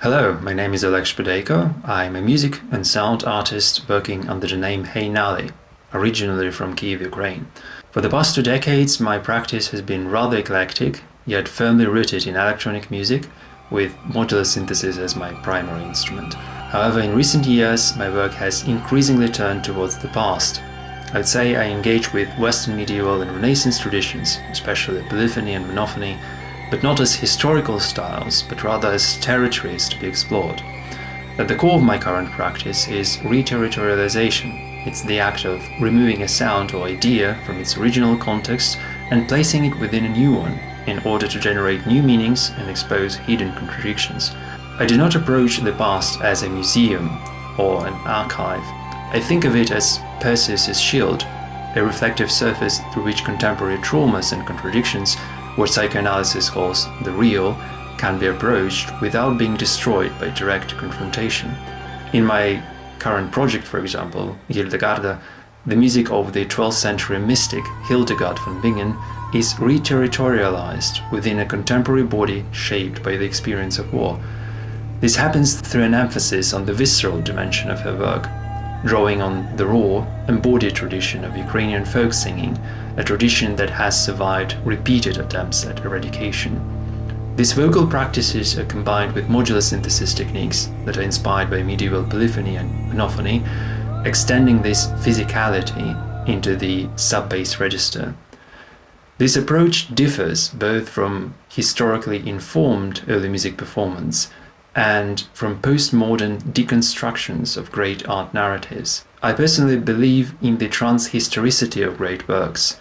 Hello, my name is Oleg Shpedeyko. I'm a music and sound artist working under the name Heinali, originally from Kyiv, Ukraine. For the past 2 decades, my practice has been rather eclectic, yet firmly rooted in electronic music, with modular synthesis as my primary instrument. However, in recent years, my work has increasingly turned towards the past. I'd say I engage with Western medieval and Renaissance traditions, especially polyphony and monophony, but not as historical styles, but rather as territories to be explored. At the core of my current practice is reterritorialization. It's the act of removing a sound or idea from its original context and placing it within a new one, in order to generate new meanings and expose hidden contradictions. I do not approach the past as a museum or an archive. I think of it as Perseus' shield, a reflective surface through which contemporary traumas and contradictions, what psychoanalysis calls the real, can be approached without being destroyed by direct confrontation. In my current project, for example, Hildegarda, the music of the 12th century mystic Hildegard von Bingen is reterritorialized within a contemporary body shaped by the experience of war. This happens through an emphasis on the visceral dimension of her work, drawing on the raw, embodied tradition of Ukrainian folk singing, a tradition that has survived repeated attempts at eradication. These vocal practices are combined with modular synthesis techniques that are inspired by medieval polyphony and monophony, extending this physicality into the sub-bass register. This approach differs both from historically informed early music performance and from postmodern deconstructions of great art narratives. I personally believe in the transhistoricity of great works.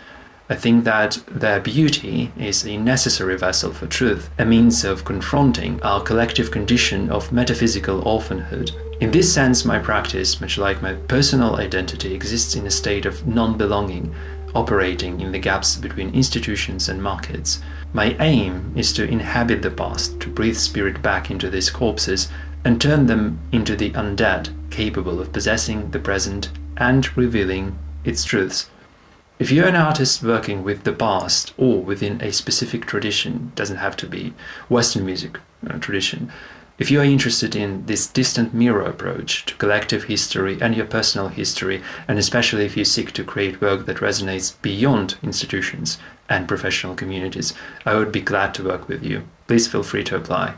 I think that their beauty is a necessary vessel for truth, a means of confronting our collective condition of metaphysical orphanhood. In this sense, my practice, much like my personal identity, exists in a state of non-belonging, operating in the gaps between institutions and markets. My aim is to inhabit the past, to breathe spirit back into these corpses and turn them into the undead, capable of possessing the present and revealing its truths. If you're an artist working with the past or within a specific tradition, doesn't have to be Western music tradition, if you are interested in this distant mirror approach to collective history and your personal history, and especially if you seek to create work that resonates beyond institutions and professional communities, I would be glad to work with you. Please feel free to apply.